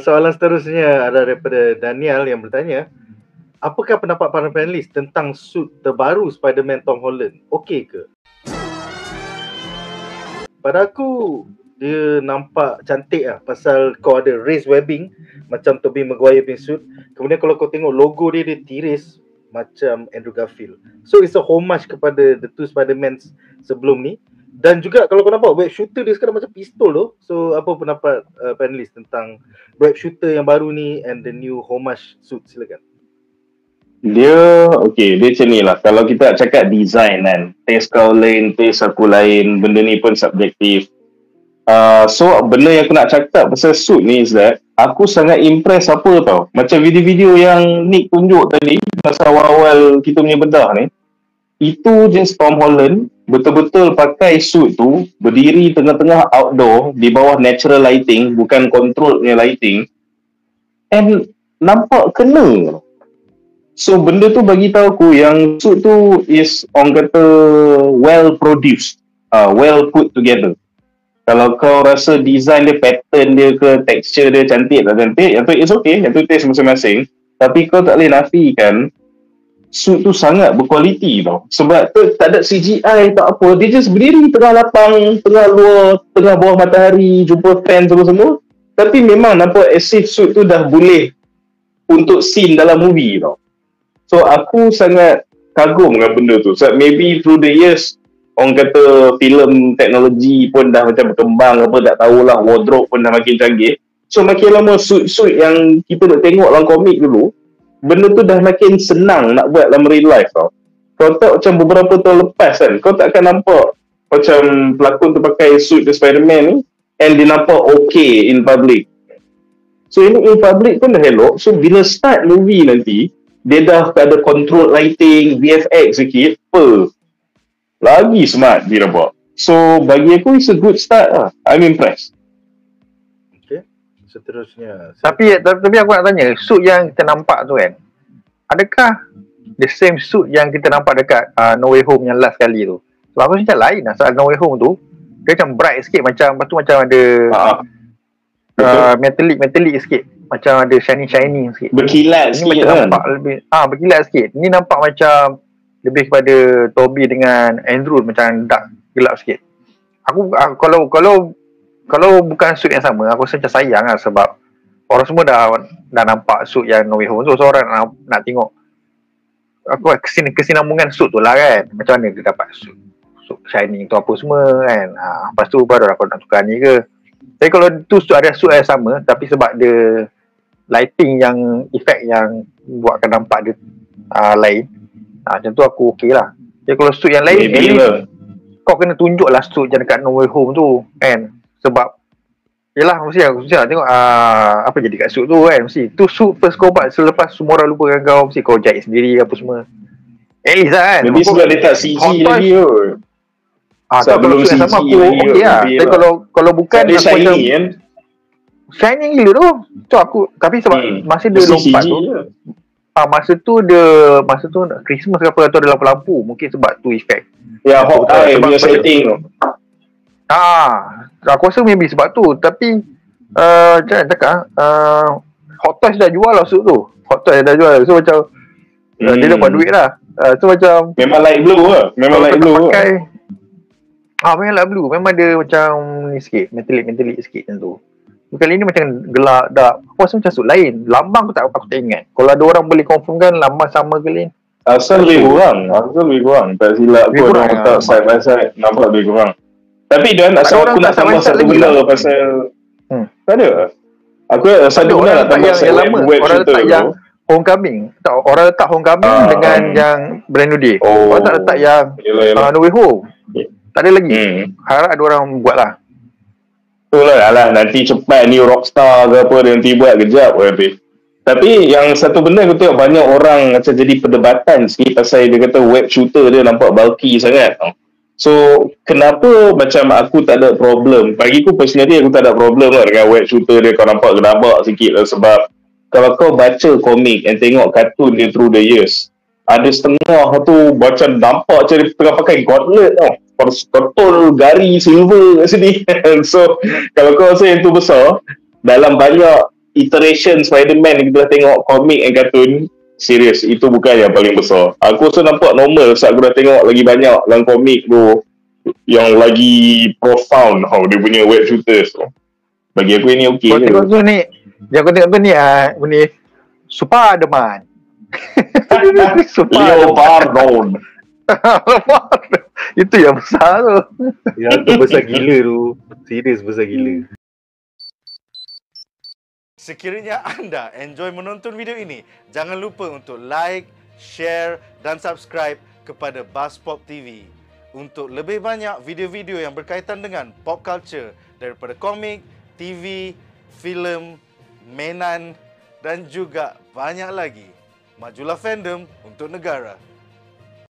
soalan seterusnya ada daripada Daniel yang bertanya, apakah pendapat para panelis tentang suit terbaru Spider-Man Tom Holland? Okey ke? Pada aku, dia nampak cantik lah pasal kau ada raised webbing macam Tobey Maguire punya suit. Kemudian kalau kau tengok logo dia, dia tiris macam Andrew Garfield. So it's a homage kepada the two Spider-Man sebelum ni. Dan juga kalau kau nampak web shooter dia sekarang macam pistol tu. So apa pendapat panelis tentang web shooter yang baru ni and the new homage suit? Silakan. Dia macam ni lah. Kalau kita cakap design kan, taste kau lain, taste aku lain, benda ni pun subjektif. So benda yang aku nak cakap pasal suit ni is that aku sangat impress apa tau, macam video-video yang Nick tunjuk tadi masa awal-awal kita punya bedah ni, itu just Tom Holland betul-betul pakai suit tu, berdiri tengah-tengah outdoor di bawah natural lighting, bukan control punya lighting, and nampak kena. So benda tu bagi tahu aku yang suit tu is orang kata well produced, well put together. Kalau kau rasa design dia, pattern dia ke texture dia cantik tak cantik, yang tu it's okay, yang tu taste masing-masing. Tapi kau tak boleh nafikan suit tu sangat berkualiti tau. Sebab tu tak ada CGI, tak apa, dia just berdiri tengah lapang, tengah luar, tengah bawah matahari, jumpa fans semua-semua. Tapi memang nampak as if suit tu dah boleh untuk scene dalam movie tau. So aku sangat kagum dengan benda tu. So maybe through the years, orang kata filem teknologi pun dah macam berkembang apa, tak tahulah, wardrobe pun dah makin canggih. So makin lama suit-suit yang kita nak tengok dalam komik dulu, benda tu dah makin senang nak buat dalam real life tau. Kau tak macam beberapa tahun lepas kan, kau tak akan nampak macam pelakon tu pakai suit the Spider-Man ni and dia nampak okay in public. So ini in public pun dah elok. So bila start movie nanti, dia dah ada control lighting, VFX sikit, lagi smart dia buat. So bagi aku it's a good start lah. I'm impressed. Okay, seterusnya. Tapi aku nak tanya, suit yang kita nampak tu kan, adakah the same suit yang kita nampak dekat No Way Home yang last kali tu? Sebab aku macam lain lah. Soal No Way Home tu, dia macam bright sikit, macam lepas tu macam ada metallic sikit, macam ada shiny sikit. Berkilat ini sikit macam kan? Nampak lebih berkilat sikit. Ni nampak macam lebih kepada Toby dengan Andrew, macam dark, gelap sikit. Aku kalau bukan suit yang sama, aku rasa macam sayang lah, sebab orang semua dah nampak suit yang No Way Home tu. So orang nak tengok aku kesinambungan suit tu lah kan, macam mana dia dapat suit shining tu apa semua kan. Lepas tu baru aku nak tukar ni ke. Tapi kalau tu ada suit yang sama, tapi sebab dia lighting yang efek yang buatkan nampak dia lain, macam tu aku okey lah. Jadi kalau suit yang lain, kau kena tunjuk lah suit yang dekat No Way Home tu kan. Sebab yelah, mesti aku nak tengok apa jadi kat suit tu kan. Mesti tu suit first kau buat selepas semua orang lupakan kau, mesti kau jahit sendiri apa semua. At least lah kan. Jadi sebab dia tak CG lagi kot. Tak belum suit yang sama aku okey lah. Tapi kalau bukan dia aku shiny macam kan, shining gila tu. Tu aku, tapi sebab masa dia lompat tu, masa tu Christmas ke apa tu ada lampu-lampu, mungkin sebab tu efek. ya hot eye punya setting tu. Aku rasa maybe sebab tu. Tapi macam mana cakap, Hot Toys dah jual lah suit tu. Hot Toys dah jual. So macam dia dapat duit lah. So macam memang light blue lah. Memang light blue pakai, memang light blue. Memang dia macam ni sikit, metallic sikit macam tu. Kali ni macam gelap dark. Aku rasa macam suit lain. Lambang aku tak ingat. Kalau ada orang boleh confirmkan lambang sama ke lain. Asal lebih kurang. Tak silap pun orang tak side by side, nampak lebih kurang. Tapi Dan, asal aku nak tambah satu benda lah pasal tak ada. Aku satu benda nak tambah yang lama. Orang letak yang Homecoming. Orang letak Homecoming dengan yang Brand New Day. Orang tak letak yang No Way Home. Tak ada lagi. Harap ada orang buat lah. Itulah lah, nanti cepat ni Rockstar ke apa, nanti buat kejap habis. Tapi yang satu benda aku tengok banyak orang macam jadi perdebatan sikit pasal dia kata web shooter dia nampak bulky sangat. So kenapa macam aku tak ada problem, bagi aku personally aku tak ada problem lah dengan web shooter dia, kau nampak gedabak sikit lah. Sebab kalau kau baca komik and tengok kartun dia through the years, ada setengah tu macam nampak macam dia tengah pakai gauntlet tau, betul gari silver kat sini. So kalau kau rasa yang tu besar, dalam banyak iteration Spider-Man yang kita tengok komik and kartun, serius, itu bukan yang paling besar. Aku rasa nampak normal saat aku dah tengok lagi banyak dalam komik tu yang lagi profound dia punya web shooters tu. Bagi aku ini okey Kau je. tengok tu ni, yang kau tengok tu ni ni Spiderman. Leopardon. Itu yang besar tu. Yang tu besar gila tu. Serius besar gila. Sekiranya anda enjoy menonton video ini, jangan lupa untuk like, share dan subscribe kepada Buzzpop TV untuk lebih banyak video-video yang berkaitan dengan pop culture daripada komik, TV, filem, mainan dan juga banyak lagi. Majulah fandom untuk negara.